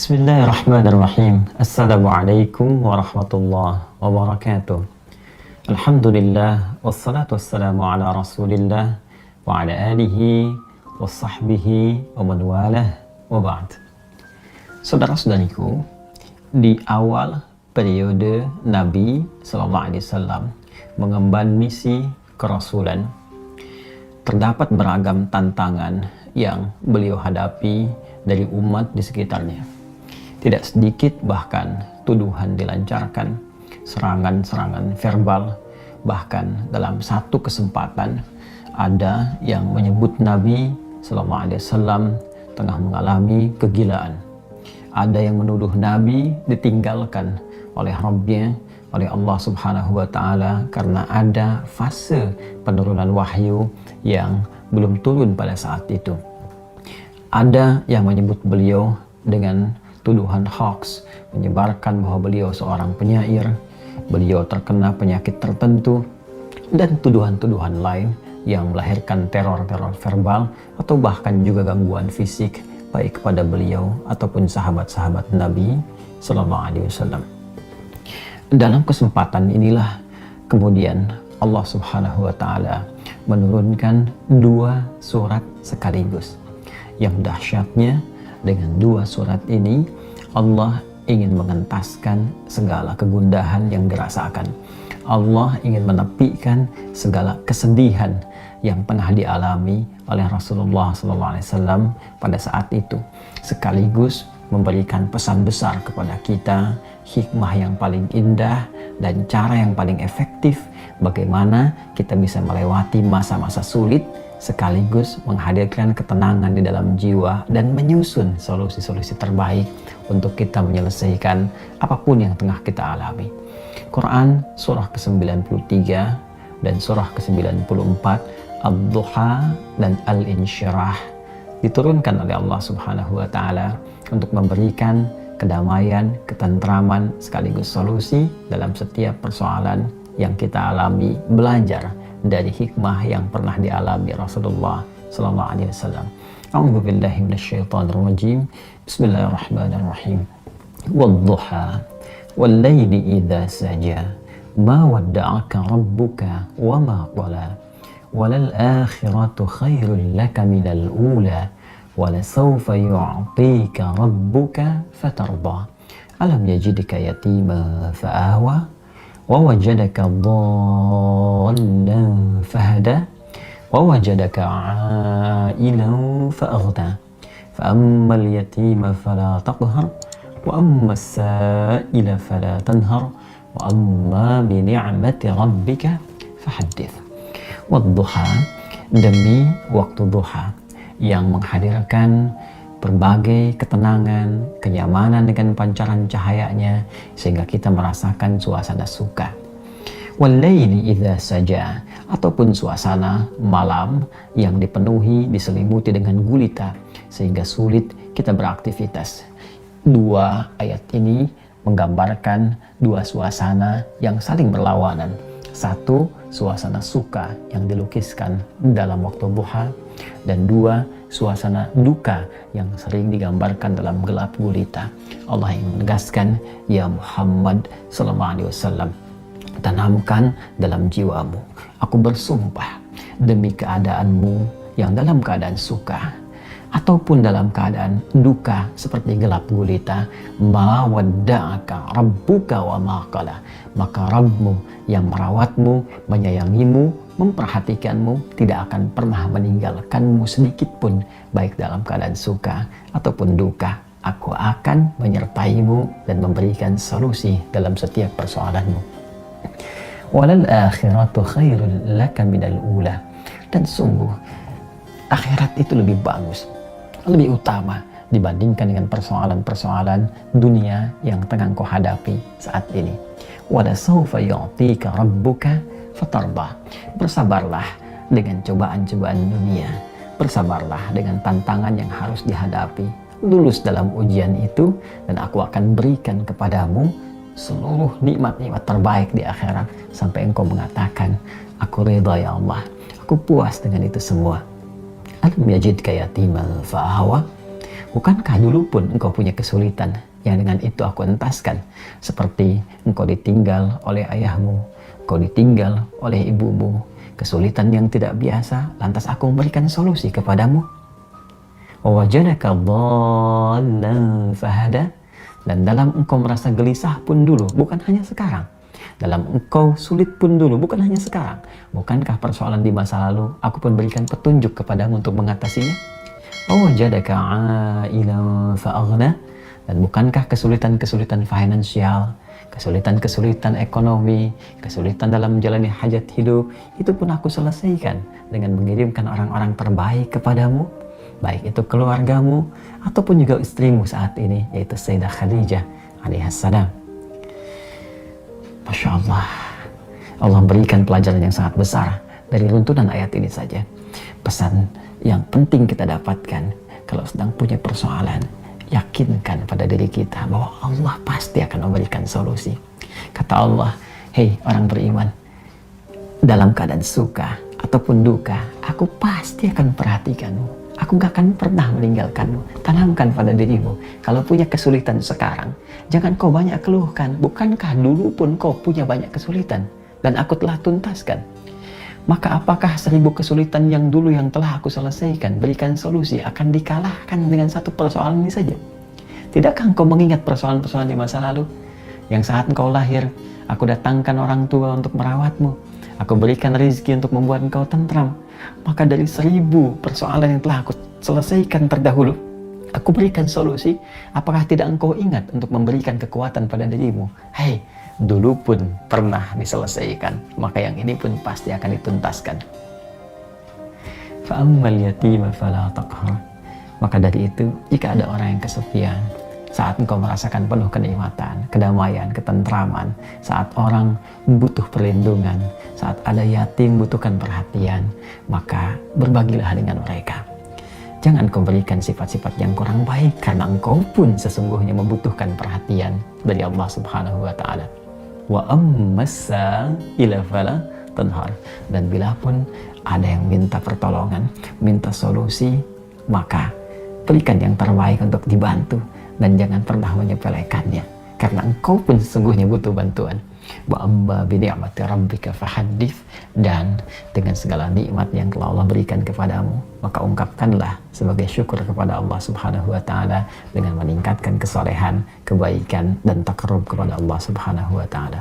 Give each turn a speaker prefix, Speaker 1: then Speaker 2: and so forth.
Speaker 1: Bismillahirrahmanirrahim. Assalamualaikum warahmatullahi wabarakatuh. Alhamdulillah wassalatu wassalamu ala Rasulillah wa ala alihi wa sahbihi wa man walah wa ba'd. Saudara-saudariku, di awal periode Nabi sallallahu alaihi wasallam mengemban misi kerasulan, terdapat beragam tantangan yang beliau hadapi dari umat di sekitarnya. Tidak sedikit bahkan tuduhan dilancarkan, serangan-serangan verbal, bahkan dalam satu kesempatan ada yang menyebut Nabi sallallahu alaihi wasallam tengah mengalami kegilaan. Ada yang menuduh Nabi ditinggalkan oleh Rabbnya, oleh Allah Subhanahu wa taala, karena ada fase penurunan wahyu yang belum turun pada saat itu. Ada yang menyebut beliau dengan tuduhan hoax, menyebarkan bahwa beliau seorang penyair, beliau terkena penyakit tertentu, dan tuduhan-tuduhan lain yang melahirkan teror-teror verbal atau bahkan juga gangguan fisik baik kepada beliau ataupun sahabat-sahabat Nabi sallallahu alaihi wasallam. Dalam kesempatan inilah kemudian Allah Subhanahu wa taala menurunkan dua surat sekaligus. Yang dahsyatnya, dengan dua surat ini Allah ingin mengentaskan segala kegundahan yang dirasakan. Allah ingin menepikan segala kesedihan yang tengah dialami oleh Rasulullah SAW pada saat itu, sekaligus memberikan pesan besar kepada kita, hikmah yang paling indah dan cara yang paling efektif bagaimana kita bisa melewati masa-masa sulit, sekaligus menghadirkan ketenangan di dalam jiwa dan menyusun solusi-solusi terbaik untuk kita menyelesaikan apapun yang tengah kita alami. Quran surah ke-93 dan surah ke-94, Ad-Duha dan Al-Insyirah diturunkan oleh Allah Subhanahu wa taala untuk memberikan kedamaian, ketentraman sekaligus solusi dalam setiap persoalan yang kita alami, belajar dari hikmah yang pernah dialami Rasulullah sallallahu alaihi wasallam. A'udzu billahi minasyaitonir rajim. Bismillahirrahmanirrahim. Wadduha wal laili idza saja ma wadda'aka rabbuka wa ma qala walal akhiratu khairul laka minal ula walasawfa yu'tika rabbuka fatarda alam yajidka yatima fa'awa ووجدك ضالا فهدى ووجدك عائلا فأغنى فأما اليتيم فلا تقهر وأما السائل فلا تنهر وأما بنعمة ربك فحدث. والضحى, demi waktu duha yang menghadirkan berbagai ketenangan, kenyamanan dengan pancaran cahayanya sehingga kita merasakan suasana suka. Walaili idza saja, ataupun suasana malam yang dipenuhi, diselimuti dengan gulita sehingga sulit kita beraktivitas. Dua ayat ini menggambarkan dua suasana yang saling berlawanan. Satu, suasana suka yang dilukiskan dalam waktu duha, dan dua, suasana duka yang sering digambarkan dalam gelap gulita. Allah yang menegaskan, ya Muhammad sallallahu alaihi wasallam, tanamkan dalam jiwamu, aku bersumpah demi keadaanmu yang dalam keadaan suka ataupun dalam keadaan duka seperti gelap gulita, ma wadda'aka rabbuka wa ma qala, maka Rabbmu yang merawatmu, menyayangimu, memperhatikanmu tidak akan pernah meninggalkanmu sedikit pun, baik dalam keadaan suka ataupun duka. Aku akan menyertaimu dan memberikan solusi dalam setiap persoalanmu. Walal akhiratu khairul laka minal ula, dan sungguh akhirat itu lebih bagus, lebih utama dibandingkan dengan persoalan-persoalan dunia yang tengah kau hadapi saat ini. Wala sawfa yu'tika rabbuka fatarda, bersabarlah dengan cobaan-cobaan dunia, bersabarlah dengan tantangan yang harus dihadapi, lulus dalam ujian itu dan aku akan berikan kepadamu seluruh nikmat-nikmat terbaik di akhirat sampai engkau mengatakan, aku ridha ya Allah, aku puas dengan itu semua. Alam yajidka yatiman fa'awa Bukankah dulu pun engkau punya kesulitan yang dengan itu aku entaskan, seperti engkau ditinggal oleh ayahmu, engkau ditinggal oleh ibumu, kesulitan yang tidak biasa, lantas aku memberikan solusi kepadamu. Wawajadaka dhallan fahada, dan dalam engkau merasa gelisah pun dulu, bukan hanya sekarang. Dalam engkau sulit pun dulu, bukan hanya sekarang. Bukankah persoalan di masa lalu aku pun berikan petunjuk kepadamu untuk mengatasinya? Wawajadaka ailan fa'aghna, dan bukankah kesulitan-kesulitan finansial, kesulitan-kesulitan ekonomi, kesulitan dalam menjalani hajat hidup, itu pun aku selesaikan dengan mengirimkan orang-orang terbaik kepadamu, baik itu keluargamu ataupun juga istrimu saat ini, yaitu Sayyidah Khadijah alaihassalam. Masya Allah, Allah berikan pelajaran yang sangat besar dari runtunan ayat ini saja. Pesan yang penting kita dapatkan kalau sedang punya persoalan, yakinkan pada diri kita bahwa Allah pasti akan memberikan solusi. Kata Allah, hei orang beriman, dalam keadaan suka ataupun duka, aku pasti akan perhatikanmu. Aku gak akan pernah meninggalkanmu. Tanamkan pada dirimu, kalau punya kesulitan sekarang, jangan kau banyak keluhkan. Bukankah dulu pun kau punya banyak kesulitan dan aku telah tuntaskan? Maka apakah 1000 kesulitan yang dulu yang telah aku selesaikan, berikan solusi, akan dikalahkan dengan satu persoalan ini saja? Tidakkah engkau mengingat persoalan-persoalan di masa lalu? Yang saat engkau lahir, aku datangkan orang tua untuk merawatmu. Aku berikan rezeki untuk membuat engkau tentram. Maka dari 1000 persoalan yang telah aku selesaikan terdahulu, aku berikan solusi. Apakah tidak engkau ingat untuk memberikan kekuatan pada dirimu? Hei, dulu pun pernah diselesaikan, maka yang ini pun pasti akan dituntaskan. Fa'ammal yatima fala taqhar. Maka dari itu, jika ada orang yang kesepian, saat engkau merasakan penuh kenikmatan, kedamaian, ketentraman, saat orang butuh perlindungan, saat ada yatim butuhkan perhatian, maka berbagilah dengan mereka. Jangan kau berikan sifat-sifat yang kurang baik, karena engkau pun sesungguhnya membutuhkan perhatian dari Allah Subhanahu wa Ta'ala. Wa ammassa ila fala tanhar. Dan bila pun ada yang minta pertolongan, minta solusi, maka berikan yang terbaik untuk dibantu. Dan jangan pernah menyepelekannya, karena engkau pun sesungguhnya butuh bantuan. Wa amma bi ni'mati rabbika fahaddits, dan dengan segala nikmat yang telah Allah berikan kepadamu, maka ungkapkanlah sebagai syukur kepada Allah Subhanahu wa Ta'ala dengan meningkatkan kesolehan, kebaikan, dan takarrub kepada Allah Subhanahu wa Ta'ala.